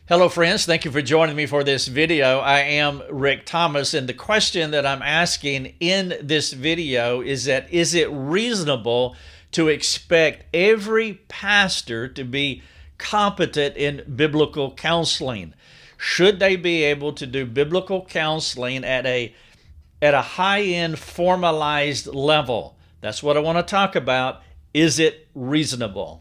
Hello friends, thank you for joining me for this video. I am Rick Thomas, and the question that I'm asking in this video is it reasonable to expect every pastor to be competent in biblical counseling? Should they be able to do biblical counseling at a high-end formalized level? That's what I want to talk about. Is it reasonable?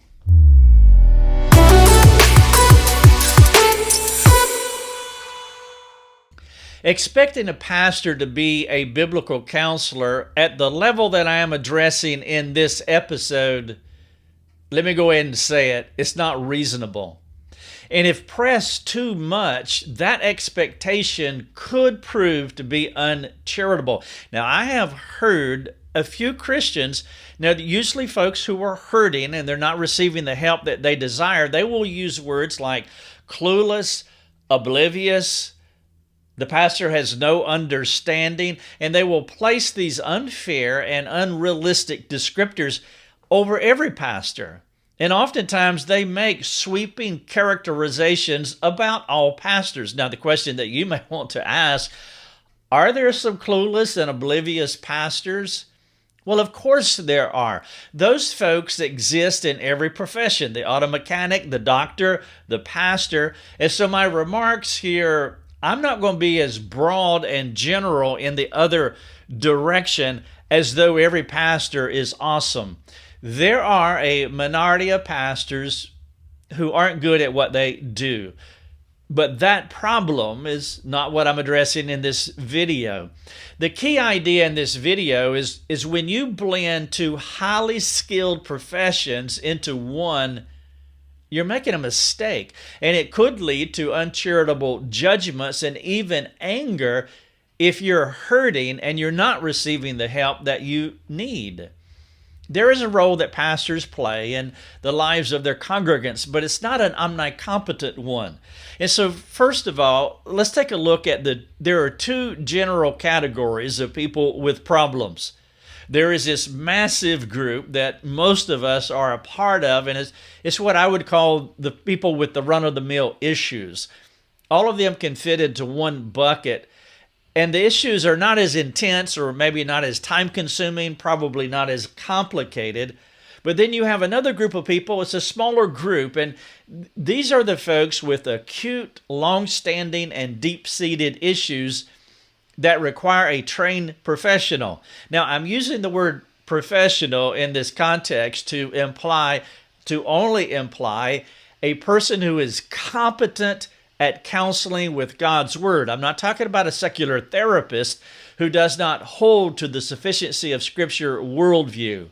Expecting a pastor to be a biblical counselor at the level that I am addressing in this episode, let me go ahead and say it's not reasonable. And if pressed too much, that expectation could prove to be uncharitable. Now, I have heard a few Christians, now usually folks who are hurting and they're not receiving the help that they desire, they will use words like clueless, oblivious, the pastor has no understanding, and they will place these unfair and unrealistic descriptors over every pastor. And oftentimes they make sweeping characterizations about all pastors. Now, the question that you may want to ask, are there some clueless and oblivious pastors? Well, of course there are. Those folks exist in every profession, the auto mechanic, the doctor, the pastor. And so my remarks here, I'm not going to be as broad and general in the other direction as though every pastor is awesome. There are a minority of pastors who aren't good at what they do. But that problem is not what I'm addressing in this video. The key idea in this video is when you blend two highly skilled professions into one, you're making a mistake, and it could lead to uncharitable judgments and even anger if you're hurting and you're not receiving the help that you need. There is a role that pastors play in the lives of their congregants, but it's not an omnicompetent one. And so, first of all, let's take a look at there are two general categories of people with problems. There is this massive group that most of us are a part of, and it's what I would call the people with the run-of-the-mill issues. All of them can fit into one bucket, and the issues are not as intense or maybe not as time-consuming, probably not as complicated. But then you have another group of people, it's a smaller group, and these are the folks with acute, long-standing, and deep-seated issues that require a trained professional. Now, I'm using the word professional in this context to only imply a person who is competent at counseling with God's Word. I'm not talking about a secular therapist who does not hold to the sufficiency of Scripture worldview.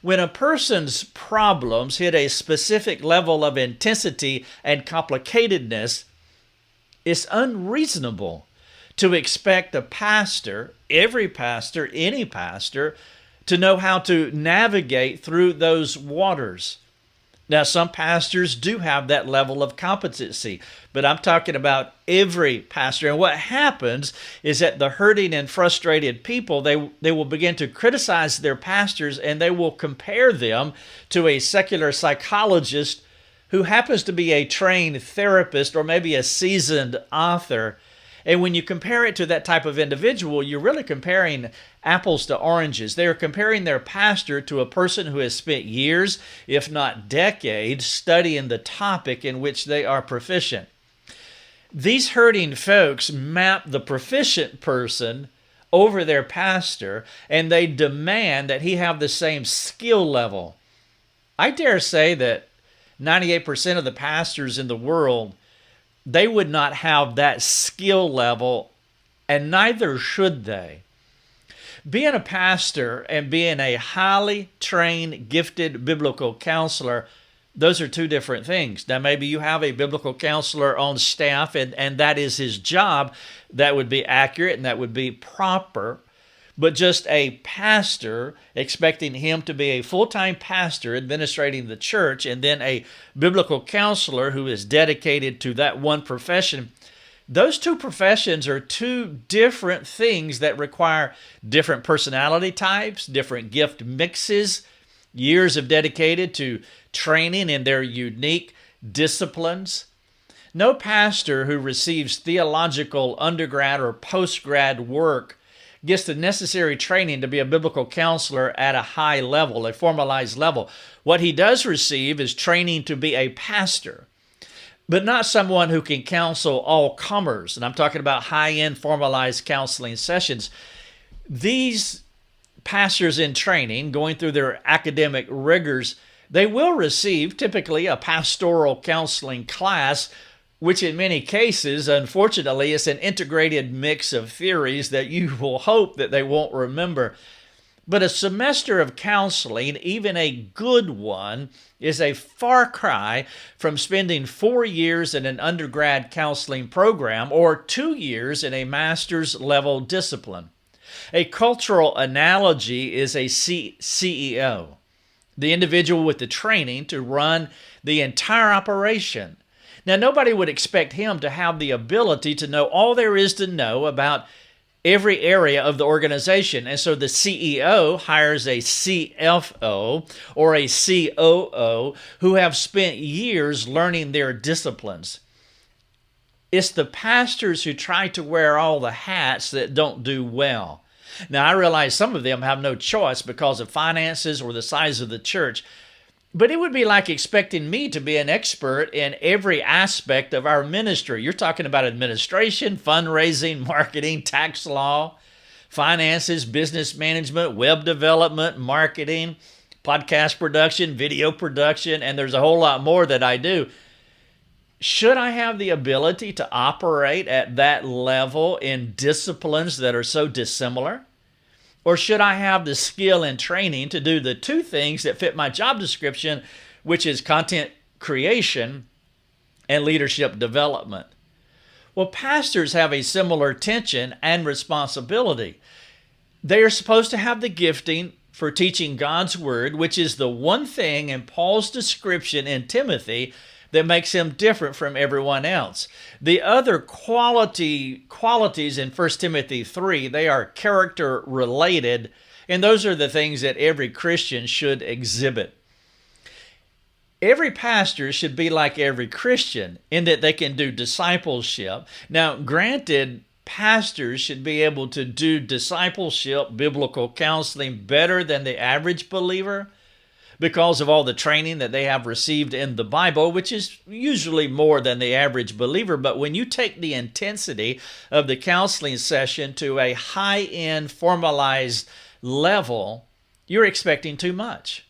When a person's problems hit a specific level of intensity and complicatedness, it's unreasonable to expect a pastor, every pastor, any pastor, to know how to navigate through those waters. Now, some pastors do have that level of competency, but I'm talking about every pastor. And what happens is that the hurting and frustrated people, they will begin to criticize their pastors, and they will compare them to a secular psychologist who happens to be a trained therapist or maybe a seasoned author. And when you compare it to that type of individual, you're really comparing apples to oranges. They are comparing their pastor to a person who has spent years, if not decades, studying the topic in which they are proficient. These hurting folks map the proficient person over their pastor, and they demand that he have the same skill level. I dare say that 98% of the pastors in the world, they would not have that skill level, and neither should they. Being a pastor and being a highly trained, gifted biblical counselor, those are two different things. Now, maybe you have a biblical counselor on staff, and that is his job. That would be accurate and that would be proper. But just a pastor, expecting him to be a full-time pastor administrating the church, and then a biblical counselor who is dedicated to that one profession, those two professions are two different things that require different personality types, different gift mixes, years of dedicated to training in their unique disciplines. No pastor who receives theological undergrad or postgrad work gets the necessary training to be a biblical counselor at a high level, a formalized level. What he does receive is training to be a pastor, but not someone who can counsel all comers. And I'm talking about high-end formalized counseling sessions. These pastors in training, going through their academic rigors, they will receive typically a pastoral counseling class, which in many cases, unfortunately, is an integrated mix of theories that you will hope that they won't remember. But a semester of counseling, even a good one, is a far cry from spending 4 years in an undergrad counseling program or 2 years in a master's level discipline. A cultural analogy is a CEO, the individual with the training to run the entire operation. Now, nobody would expect him to have the ability to know all there is to know about every area of the organization. And so the CEO hires a CFO or a COO who have spent years learning their disciplines. It's the pastors who try to wear all the hats that don't do well. Now, I realize some of them have no choice because of finances or the size of the church, but it would be like expecting me to be an expert in every aspect of our ministry. You're talking about administration, fundraising, marketing, tax law, finances, business management, web development, marketing, podcast production, video production, and there's a whole lot more that I do. Should I have the ability to operate at that level in disciplines that are so dissimilar? Or should I have the skill and training to do the two things that fit my job description, which is content creation and leadership development? Well, pastors have a similar tension and responsibility. They are supposed to have the gifting for teaching God's word, which is the one thing in Paul's description in Timothy that makes him different from everyone else. The other qualities in 1 Timothy 3, they are character related, and those are the things that every Christian should exhibit. Every pastor should be like every Christian in that they can do discipleship. Now, granted, pastors should be able to do discipleship, biblical counseling better than the average believer, because of all the training that they have received in the Bible, which is usually more than the average believer. But when you take the intensity of the counseling session to a high-end formalized level, you're expecting too much.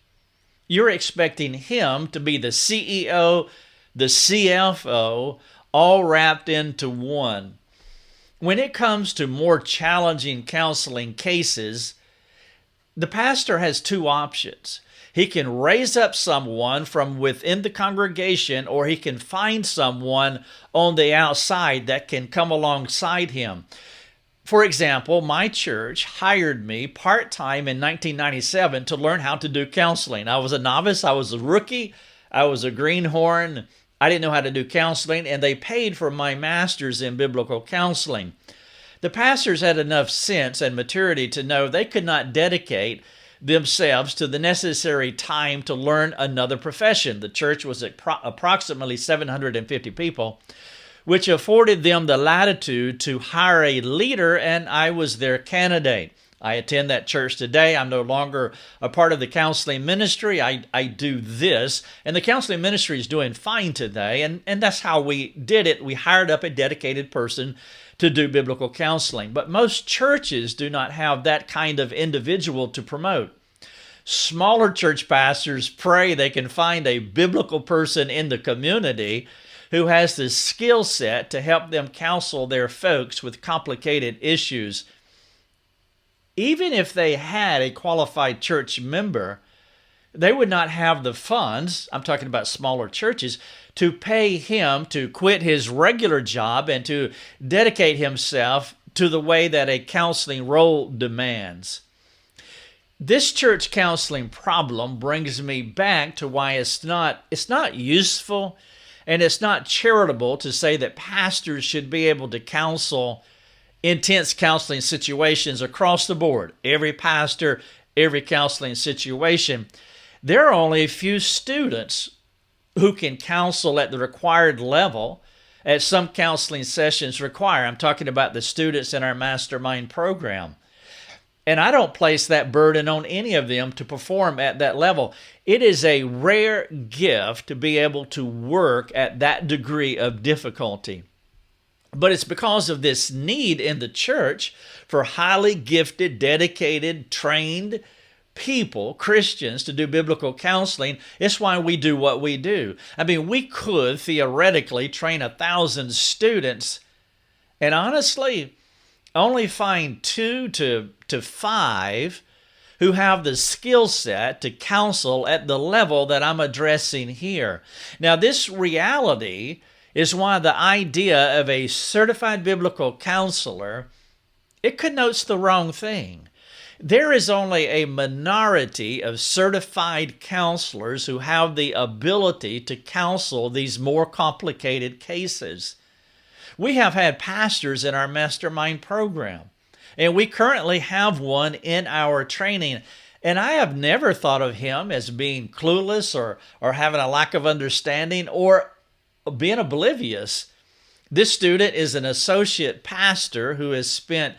You're expecting him to be the CEO, the CFO, all wrapped into one. When it comes to more challenging counseling cases, the pastor has two options. He can raise up someone from within the congregation, or he can find someone on the outside that can come alongside him. For example, my church hired me part-time in 1997 to learn how to do counseling. I was a novice, I was a rookie, I was a greenhorn, I didn't know how to do counseling, and they paid for my master's in biblical counseling. The pastors had enough sense and maturity to know they could not dedicate themselves to the necessary time to learn another profession. The church was approximately 750 people, which afforded them the latitude to hire a leader, and I was their candidate. I attend that church today. I'm no longer a part of the counseling ministry. I do this, and the counseling ministry is doing fine today, and that's how we did it. We hired up a dedicated person to do biblical counseling. But most churches do not have that kind of individual to promote. Smaller church pastors pray they can find a biblical person in the community who has the skill set to help them counsel their folks with complicated issues. Even if they had a qualified church member, they would not have the funds, I'm talking about smaller churches, to pay him to quit his regular job and to dedicate himself to the way that a counseling role demands. This church counseling problem brings me back to why it's not useful and it's not charitable to say that pastors should be able to counsel intense counseling situations across the board. Every pastor, every counseling situation. There are only a few students who can counsel at the required level, as some counseling sessions require. I'm talking about the students in our mastermind program. And I don't place that burden on any of them to perform at that level. It is a rare gift to be able to work at that degree of difficulty. But it's because of this need in the church for highly gifted, dedicated, trained people, Christians, to do biblical counseling. It's why we do what we do. I mean, we could theoretically train 1,000 students, and honestly, only find 2 to 5 who have the skill set to counsel at the level that I'm addressing here. Now, this reality is why the idea of a certified biblical counselor, it connotes the wrong thing. There is only a minority of certified counselors who have the ability to counsel these more complicated cases. We have had pastors in our mastermind program, and we currently have one in our training. And I have never thought of him as being clueless or having a lack of understanding or being oblivious. This student is an associate pastor who has spent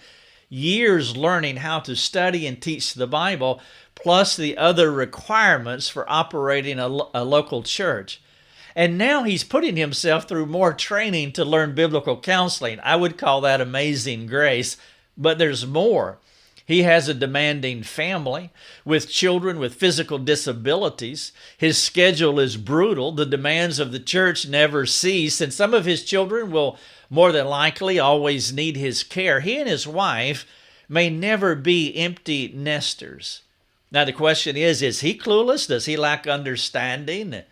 years learning how to study and teach the Bible, plus the other requirements for operating a local church. And now he's putting himself through more training to learn biblical counseling. I would call that amazing grace, but there's more. He has a demanding family with children with physical disabilities. His schedule is brutal. The demands of the church never cease, and some of his children will more than likely always need his care. He and his wife may never be empty nesters. Now the question is he clueless? Does he lack understanding?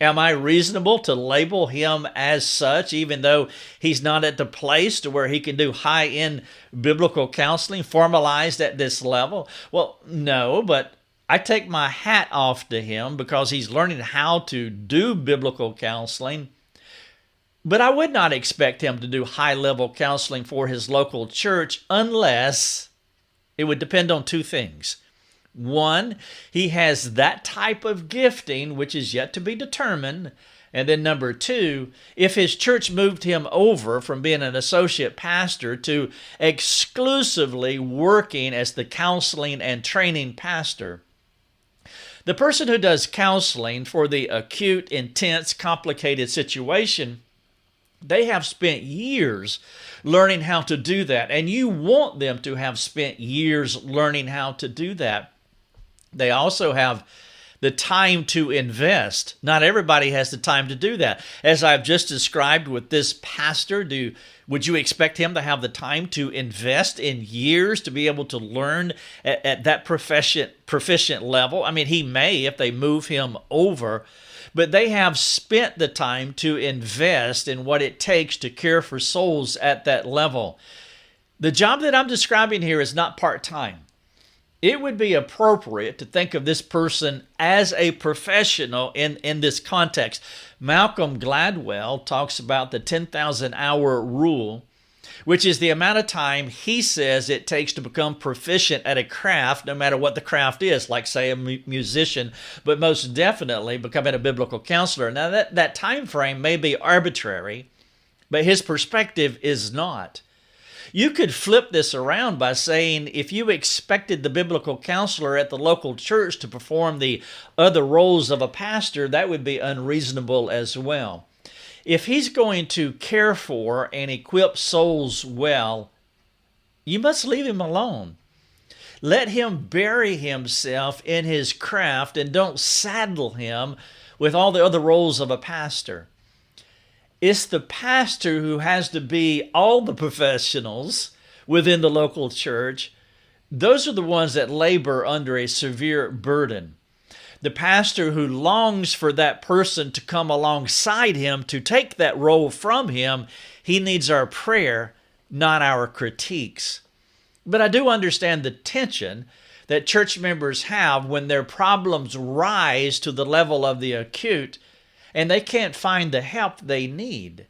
Am I reasonable to label him as such, even though he's not at the place to where he can do high-end biblical counseling, formalized at this level? Well, no, but I take my hat off to him because he's learning how to do biblical counseling. But I would not expect him to do high-level counseling for his local church unless it would depend on 2 things. One, he has that type of gifting, which is yet to be determined. And then number 2, if his church moved him over from being an associate pastor to exclusively working as the counseling and training pastor. The person who does counseling for the acute, intense, complicated situation, they have spent years learning how to do that. And you want them to have spent years learning how to do that. They also have the time to invest. Not everybody has the time to do that. As I've just described with this pastor, would you expect him to have the time to invest in years to be able to learn at that proficient level? I mean, he may if they move him over, but they have spent the time to invest in what it takes to care for souls at that level. The job that I'm describing here is not part-time. It would be appropriate to think of this person as a professional in this context. Malcolm Gladwell talks about the 10,000 hour rule, which is the amount of time he says it takes to become proficient at a craft, no matter what the craft is, like say a musician, but most definitely becoming a biblical counselor. Now that time frame may be arbitrary, but his perspective is not. You could flip this around by saying if you expected the biblical counselor at the local church to perform the other roles of a pastor, that would be unreasonable as well. If he's going to care for and equip souls well, you must leave him alone. Let him bury himself in his craft and don't saddle him with all the other roles of a pastor. It's the pastor who has to be all the professionals within the local church. Those are the ones that labor under a severe burden. The pastor who longs for that person to come alongside him to take that role from him, he needs our prayer, not our critiques. But I do understand the tension that church members have when their problems rise to the level of the acute and they can't find the help they need.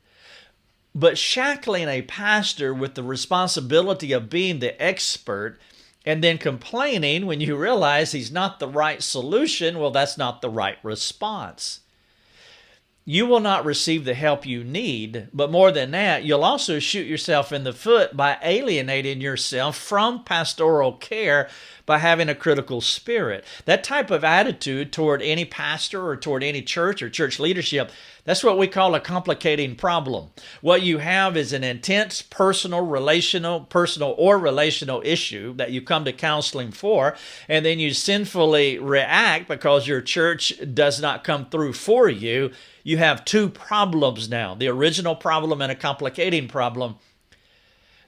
But shackling a pastor with the responsibility of being the expert and then complaining when you realize he's not the right solution, well, that's not the right response. you will not receive the help you need. But more than that, you'll also shoot yourself in the foot by alienating yourself from pastoral care by having a critical spirit. That type of attitude toward any pastor or toward any church or church leadership, that's what we call a complicating problem. What you have is an intense personal or relational issue that you come to counseling for, and then you sinfully react because your church does not come through for you. You have two problems now, the original problem and a complicating problem.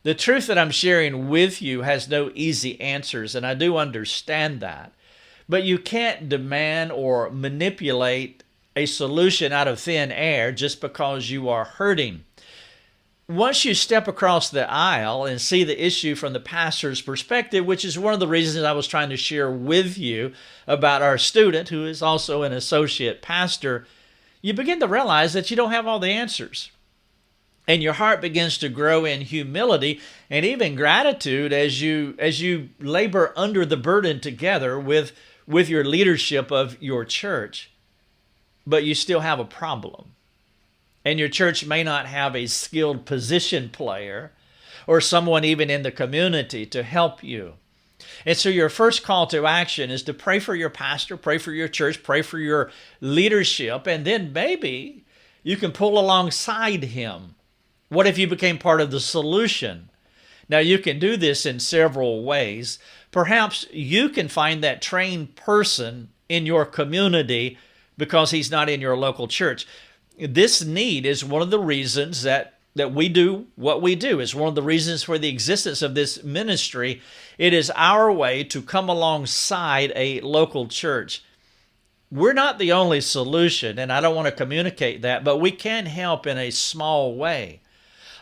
The truth that I'm sharing with you has no easy answers, and I do understand that. But you can't demand or manipulate a solution out of thin air just because you are hurting. Once you step across the aisle and see the issue from the pastor's perspective, which is one of the reasons I was trying to share with you about our student, who is also an associate pastor, you begin to realize that you don't have all the answers. And your heart begins to grow in humility and even gratitude as you labor under the burden together with your leadership of your church. But you still have a problem. And your church may not have a skilled position player or someone even in the community to help you. And so your first call to action is to pray for your pastor, pray for your church, pray for your leadership, and then maybe you can pull alongside him. What if you became part of the solution? Now, you can do this in several ways. Perhaps you can find that trained person in your community because he's not in your local church. This need is one of the reasons that we do what we do. It's one of the reasons for the existence of this ministry. It is our way to come alongside a local church. We're not the only solution, and I don't want to communicate that, but we can help in a small way.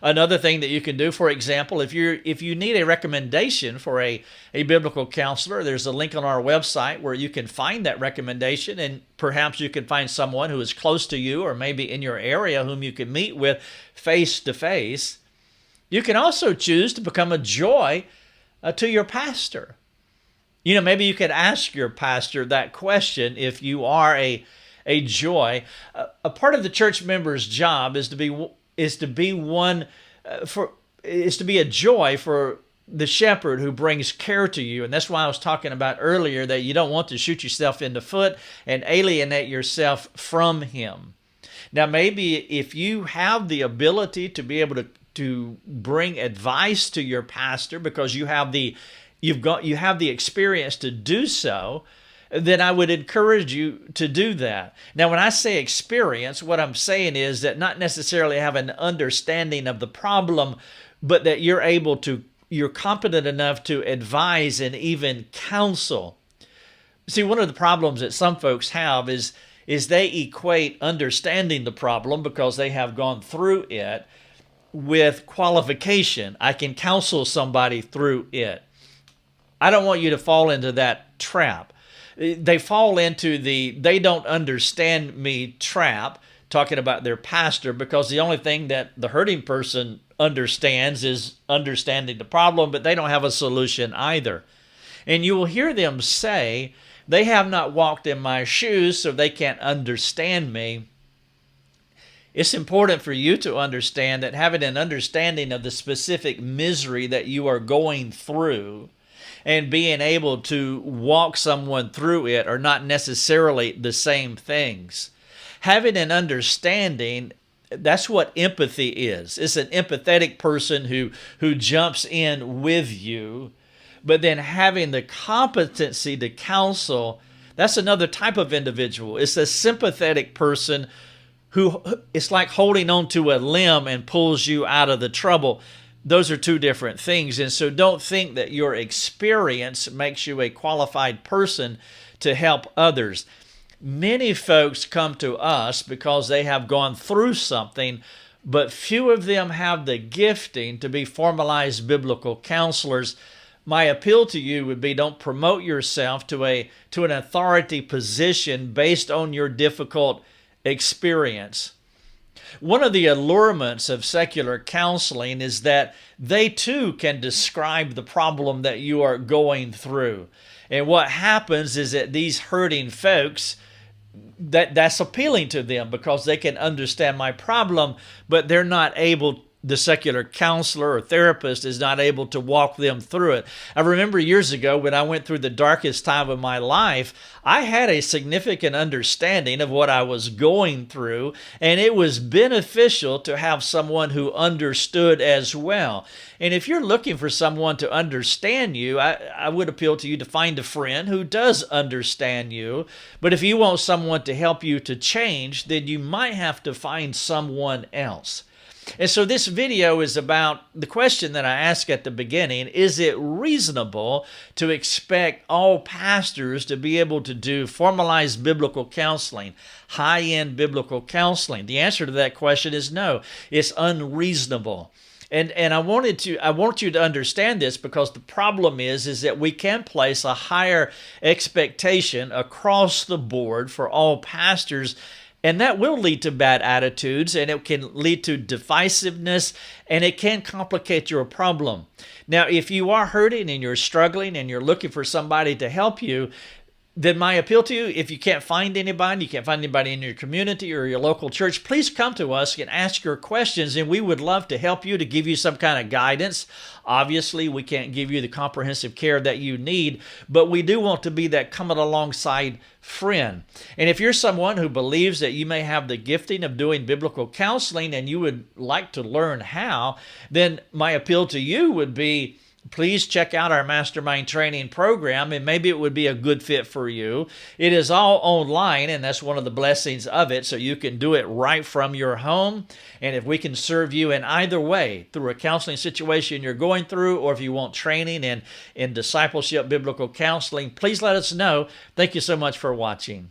Another thing that you can do, for example, if you need a recommendation for a biblical counselor, there's a link on our website where you can find that recommendation, and perhaps you can find someone who is close to you or maybe in your area whom you can meet with face to face. You can also choose to become a joy to your pastor. Maybe you could ask your pastor that question if you are a joy. A part of the church member's job is to be a joy for the shepherd who brings care to you. And that's why I was talking about earlier that you don't want to shoot yourself in the foot and alienate yourself from him. Now, maybe if you have the ability to be able to bring advice to your pastor because you have the experience to do so, then I would encourage you to do that. Now, when I say experience, what I'm saying is that not necessarily have an understanding of the problem, but that you're competent enough to advise and even counsel. See, one of the problems that some folks have is they equate understanding the problem because they have gone through it with qualification. I can counsel somebody through it. I don't want you to fall into that trap. They fall into they don't understand me trap, talking about their pastor, because the only thing that the hurting person understands is understanding the problem, but they don't have a solution either. And you will hear them say, they have not walked in my shoes, so they can't understand me. It's important for you to understand that having an understanding of the specific misery that you are going through and being able to walk someone through it are not necessarily the same things. Having an understanding, that's what empathy is. It's an empathetic person who jumps in with you. But then having the competency to counsel, that's another type of individual. It's a sympathetic person who it's like holding on to a limb and pulls you out of the trouble. Those are two different things. And so don't think that your experience makes you a qualified person to help others. Many folks come to us because they have gone through something, but few of them have the gifting to be formalized biblical counselors. My appeal to you would be, don't promote yourself to an authority position based on your difficult experience. One of the allurements of secular counseling is that they too can describe the problem that you are going through. And what happens is that these hurting folks, that's appealing to them because they can understand my problem, but they're not able, the secular counselor or therapist is not able to walk them through it. I remember years ago when I went through the darkest time of my life, I had a significant understanding of what I was going through, and it was beneficial to have someone who understood as well. And if you're looking for someone to understand you, I would appeal to you to find a friend who does understand you. But if you want someone to help you to change, then you might have to find someone else. And so this video is about the question that I asked at the beginning: is it reasonable to expect all pastors to be able to do formalized biblical counseling, high-end biblical counseling? The answer to that question is no. It's unreasonable. And I want you to understand this, because the problem is that we can place a higher expectation across the board for all pastors, and that will lead to bad attitudes, and it can lead to divisiveness, and it can complicate your problem. Now, if you are hurting and you're struggling and you're looking for somebody to help you, then my appeal to you, if you can't find anybody in your community or your local church, please come to us and ask your questions, and we would love to help you, to give you some kind of guidance. Obviously, we can't give you the comprehensive care that you need, but we do want to be that coming alongside friend. And if you're someone who believes that you may have the gifting of doing biblical counseling and you would like to learn how, then my appeal to you would be, please check out our mastermind training program, and maybe it would be a good fit for you. It is all online, and that's one of the blessings of it, so you can do it right from your home. And if we can serve you in either way, through a counseling situation you're going through, or if you want training in discipleship biblical counseling, please let us know. Thank you so much for watching.